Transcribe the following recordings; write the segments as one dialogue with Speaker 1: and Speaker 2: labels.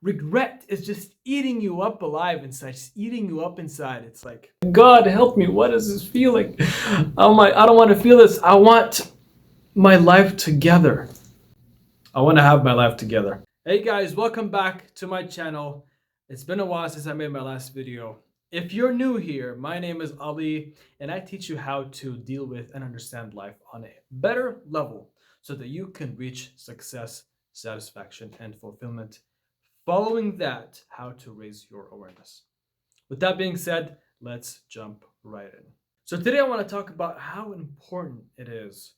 Speaker 1: regret is just eating you up alive inside, just eating you up inside. It's like,
Speaker 2: God help me, what is this feeling? I don't want to feel this. I want my life together. I want to have my life together.
Speaker 1: hey guys, welcome back to my channel. It's been a while since I made my last video. If you're new here, my name is Ali, and I teach you how to deal with and understand life on a better level so that you can reach success, satisfaction, and fulfillment. Following that, how to raise your awareness. With that being said, let's jump right in. So today I want to talk about how important it is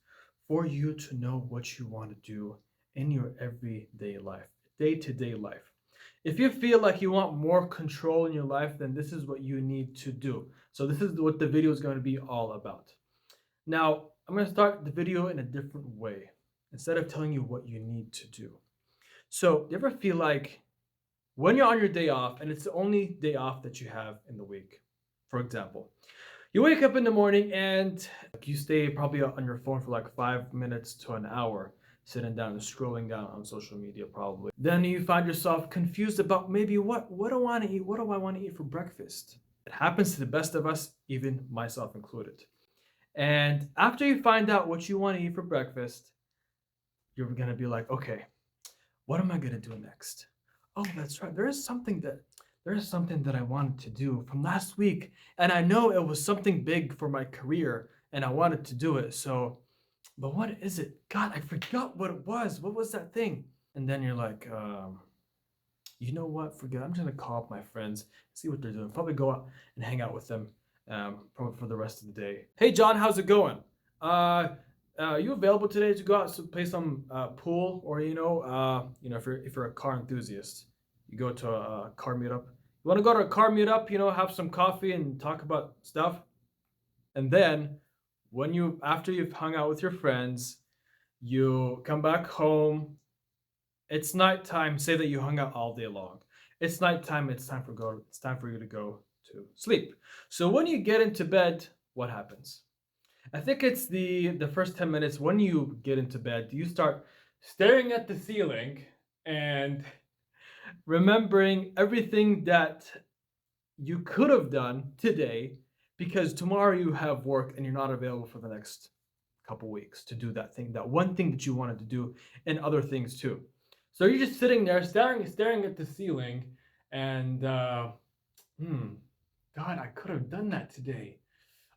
Speaker 1: for you to know what you want to do in your everyday life, day-to-day life. If you feel like you want more control in your life, then this is what you need to do. So this is what the video is going to be all about. Now, I'm going to start the video in a different way instead of telling you what you need to do. So, you ever feel like when you're on your day off and it's the only day off that you have in the week, for example, you wake up in the morning and you stay probably on your phone for like 5 minutes to an hour, sitting down and scrolling down on social media probably. Then you find yourself confused about maybe what do I want to eat? What do I want to eat for breakfast? It happens to the best of us, even myself included. And after you find out what you want to eat for breakfast, you're going to be like, okay, what am I going to do next? Oh, that's right. There is something that I wanted to do from last week, and I know it was something big for my career and I wanted to do it. So, but what is it? God, I forgot what it was. What was that thing? And then you're like, you know what? Forget. I'm just gonna call up my friends, see what they're doing. Probably go out and hang out with them, probably for the rest of the day. Hey, John, how's it going? Are you available today to go out to play some pool, or if you're a car enthusiast, you go to a car meetup. You want to go to a car meetup, have some coffee and talk about stuff, and then after you've hung out with your friends, you come back home. It's nighttime. Say that you hung out all day long. It's nighttime. It's time for you to go to sleep. So when you get into bed, what happens? I think it's the first 10 minutes when you get into bed, you start staring at the ceiling and remembering everything that you could have done today, because tomorrow you have work and you're not available for the next couple weeks to do that one thing that you wanted to do, and other things too. So you're just sitting there staring at the ceiling and God, I could have done that today.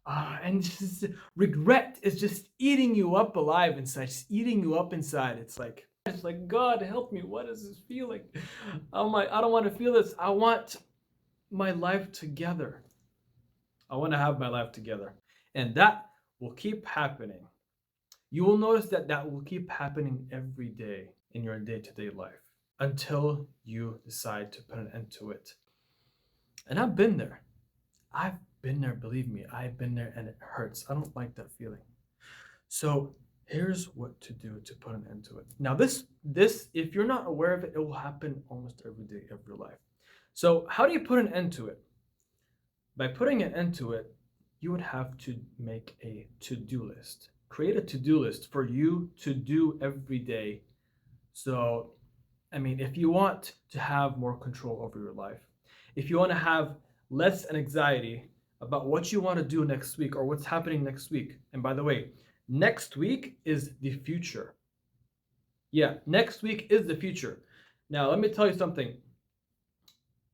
Speaker 1: And just regret is just eating you up alive inside, just eating you up inside. It's like, God help me, what is this feeling? I don't want to feel this. I want my life together. I want to have my life together. And that will keep happening. You will notice that will keep happening every day in your day-to-day life until you decide to put an end to it. And I've been there. I've been there, believe me. I've been there, and it hurts. I don't like that feeling. So here's what to do to put an end to it. Now, this, if you're not aware of it, it will happen almost every day of your life. So how do you put an end to it? By putting an end to it, you would have to make a to-do list. Create a to-do list for you to do every day. So, if you want to have more control over your life, if you want to have less anxiety about what you want to do next week or what's happening next week. And by the way, next week is the future. Yeah, next week is the future. Now, let me tell you something.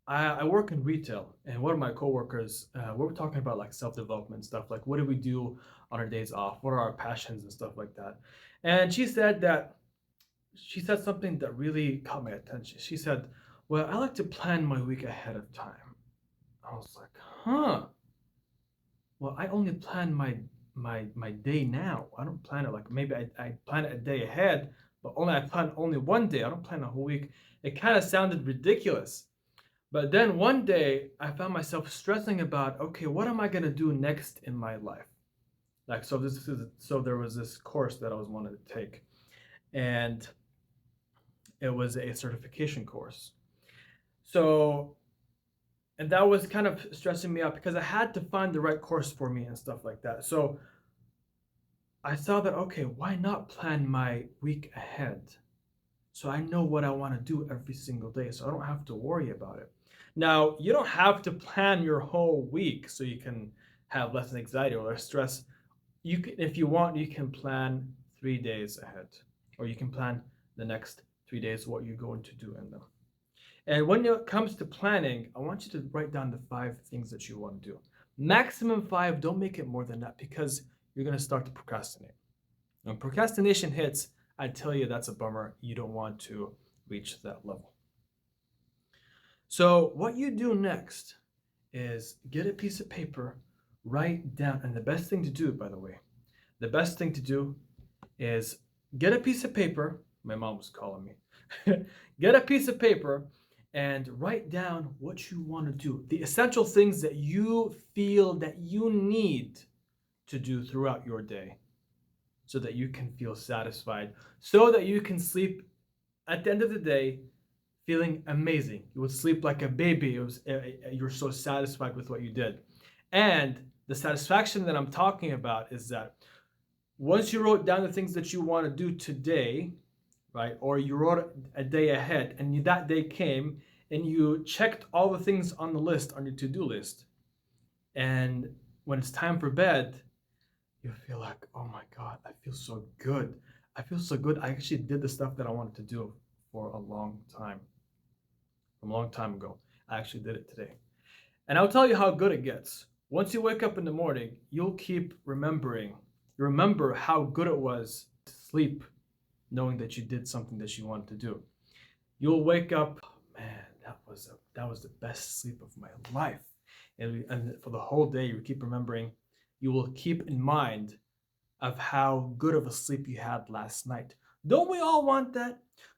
Speaker 1: I work in retail, and one of my coworkers, we were talking about like self-development stuff, like what do we do on our days off? What are our passions and stuff like that? And she said something that really caught my attention. She said, well, I like to plan my week ahead of time. I was like, huh. Well, I only plan my day now. I don't plan it like maybe I plan it a day ahead, but I plan only one day. I don't plan a whole week. It kind of sounded ridiculous. But then one day I found myself stressing about, okay, what am I gonna do next in my life? Like, so there was this course that I was wanting to take, and it was a certification course. And that was kind of stressing me out because I had to find the right course for me and stuff like that. So I saw that, okay, why not plan my week ahead? So I know what I want to do every single day, so I don't have to worry about it. Now, you don't have to plan your whole week so you can have less anxiety or less stress. You can, if you want, you can plan 3 days ahead, or you can plan the next 3 days what you're going to do in them. And when it comes to planning, I want you to write down the 5 things that you want to do. Maximum 5, don't make it more than that because you're going to start to procrastinate. When procrastination hits, I tell you that's a bummer. You don't want to reach that level. So, what you do next is get a piece of paper, write down, and the best thing to do, by the way, the best thing to do is get a piece of paper. My mom was calling me. Get a piece of paper and write down what you want to do, the essential things that you feel that you need to do throughout your day so that you can feel satisfied, so that you can sleep at the end of the day feeling amazing. You would sleep like a baby. You're so satisfied with what you did. And the satisfaction that I'm talking about is that once you wrote down the things that you want to do today, right, or you wrote a day ahead and that day came and you checked all the things on the list, on your to-do list, and when it's time for bed, you feel like, oh my God, I feel so good. I feel so good. I actually did the stuff that I wanted to do for a long time. From a long time ago. I actually did it today. And I'll tell you how good it gets. Once you wake up in the morning, you'll keep remembering. You remember how good it was to sleep, knowing that you did something that you wanted to do. You'll wake up, oh, man, that was the best sleep of my life. And for the whole day, you keep remembering. You will keep in mind of how good of a sleep you had last night. Don't we all want that?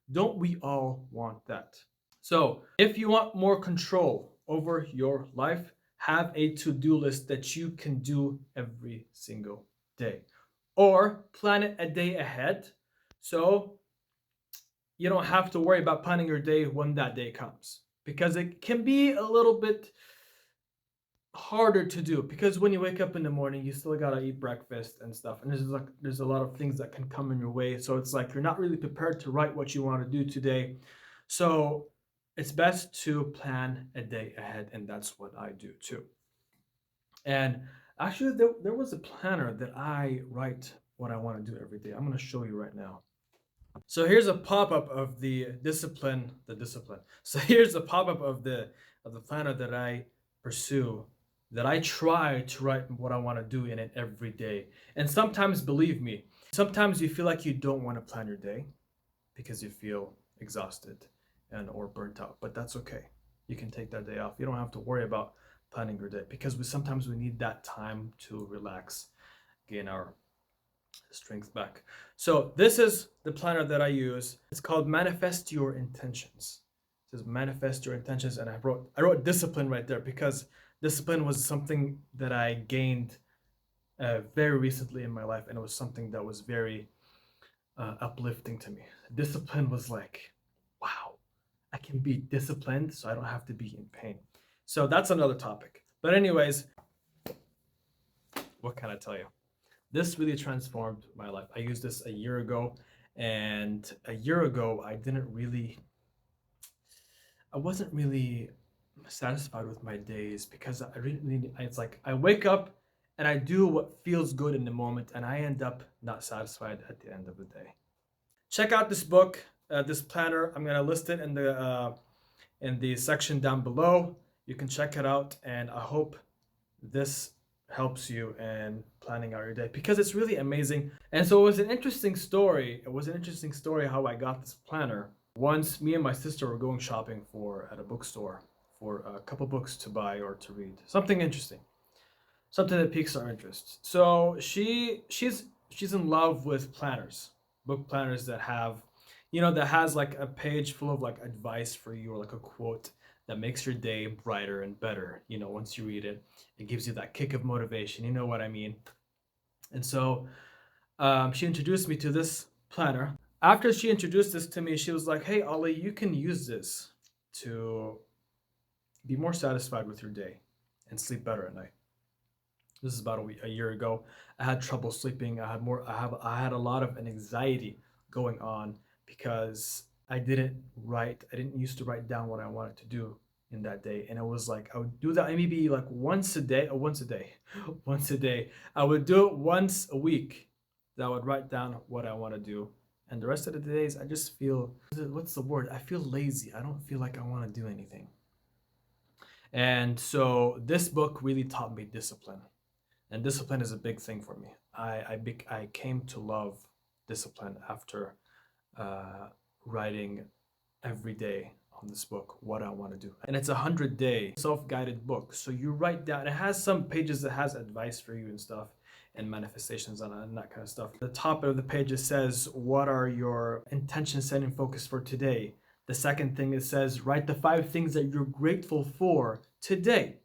Speaker 1: Don't we all want that? So, if you want more control over your life, have a to-do list that you can do every single day. Or plan it a day ahead so you don't have to worry about planning your day when that day comes. Because it can be a little bit harder to do because when you wake up in the morning you still gotta eat breakfast and stuff, and there's a lot of things that can come in your way, so it's like you're not really prepared to write what you want to do today. So it's best to plan a day ahead, and that's what I do too. And actually there was a planner that I write what I want to do every day. I'm going to show you right now. So here's a pop-up of the discipline. So here's a pop-up of the planner that I pursue, that I try to write what I want to do in it every day. And sometimes, believe me, sometimes you feel like you don't want to plan your day because you feel exhausted and or burnt out, but that's okay. You can take that day off. You don't have to worry about planning your day because sometimes we need that time to relax, gain our strength back. So this is the planner that I use. It's called Manifest Your Intentions. It says manifest your intentions, and I wrote discipline right there because discipline was something that I gained very recently in my life, and it was something that was very uplifting to me. Discipline was like, wow, I can be disciplined so I don't have to be in pain. So that's another topic. But anyways, what can I tell you? This really transformed my life. I used this a year ago, and a year ago I wasn't really satisfied with my days because it's like I wake up and I do what feels good in the moment, and I end up not satisfied at the end of the day. Check out this book, this planner. I'm gonna list it in the section down below. You can check it out, and I hope this helps you in planning out your day because it's really amazing. And so it was an interesting story. It was an interesting story how I got this planner. Once me and my sister were going shopping at a bookstore for a couple books to buy or to read. Something interesting. Something that piques our interest. So she's in love with planners. Book planners that have, that has like a page full of like advice for you or like a quote that makes your day brighter and better. Once you read it, it gives you that kick of motivation. You know what I mean? And so she introduced me to this planner. After she introduced this to me, she was like, hey, Ali, you can use this to be more satisfied with your day and sleep better at night. This is about a year ago. I had trouble sleeping. I had a lot of anxiety going on because I didn't used to write down what I wanted to do in that day. And it was like, I would do that maybe like once a day. Once a day. I would do it once a week. That I would write down what I want to do. And the rest of the days, I just feel, what's the word? I feel lazy. I don't feel like I want to do anything. And so this book really taught me discipline. And discipline is a big thing for me. I came to love discipline after writing every day on this book what I want to do. And it's a 100-day self-guided book. So you write down, it has some pages that has advice for you and stuff and manifestations and that kind of stuff. The top of the page, it says, what are your intention setting focus for today? The second thing, it says, write the 5 things that you're grateful for today.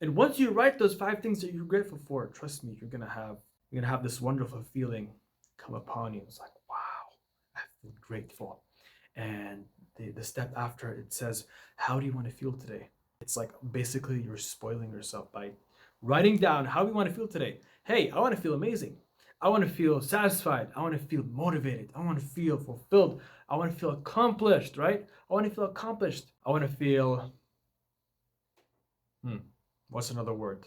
Speaker 1: And once you write those 5 things that you're grateful for, trust me, you're gonna have this wonderful feeling come upon you. It's like, wow, I feel grateful. And the step after it says, how do you want to feel today? It's like basically you're spoiling yourself by writing down how you want to feel today. Hey, I want to feel amazing. I want to feel satisfied. I want to feel motivated. I want to feel fulfilled. I want to feel accomplished, right? I want to feel accomplished. I want to feel, what's another word?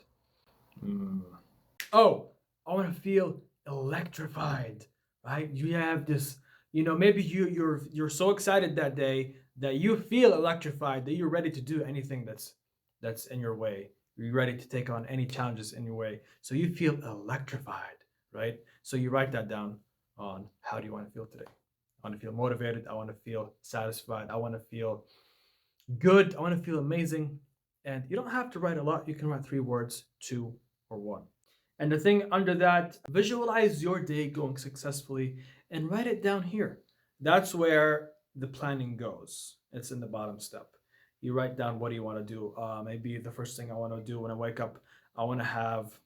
Speaker 1: Oh, I want to feel electrified, right? You have this, maybe you're so excited that day that you feel electrified, that you're ready to do anything that's in your way. You're ready to take on any challenges in your way. So you feel electrified, right? So you write that down on how do you want to feel today? I want to feel motivated. I want to feel satisfied. I want to feel good. I want to feel amazing. And you don't have to write a lot. You can write 3 words, 2 or 1. And the thing under that, visualize your day going successfully and write it down here. That's where the planning goes. It's in the bottom step. You write down what do you want to do. Maybe the first thing I want to do when I wake up, I want to have,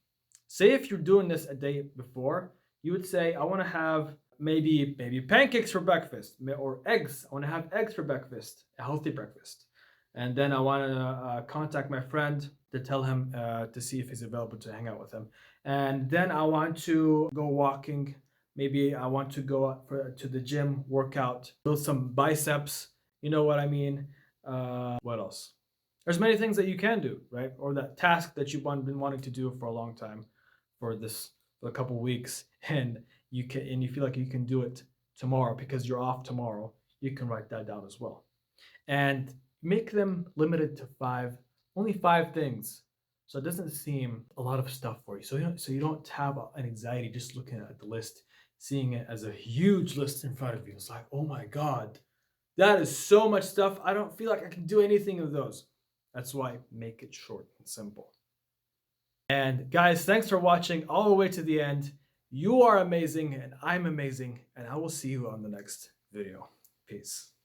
Speaker 1: say if you're doing this a day before, you would say, I want to have maybe pancakes for breakfast or eggs. I want to have eggs for breakfast, a healthy breakfast. And then I want to contact my friend to tell him to see if he's available to hang out with him. And then I want to go walking. Maybe I want to go out to the gym, work out, build some biceps. You know what I mean? What else? There's many things that you can do, right? Or that task that you've been wanting to do for a long time, for a couple weeks, and you feel like you can do it tomorrow because you're off tomorrow. You can write that down as well, and make them limited to 5, only 5 things. So it doesn't seem a lot of stuff for you. So you don't have an anxiety just looking at the list, seeing it as a huge list in front of you. It's like, oh my God, that is so much stuff. I don't feel like I can do anything of those. That's why make it short and simple. And guys, thanks for watching all the way to the end. You are amazing and I'm amazing, and I will see you on the next video. Peace.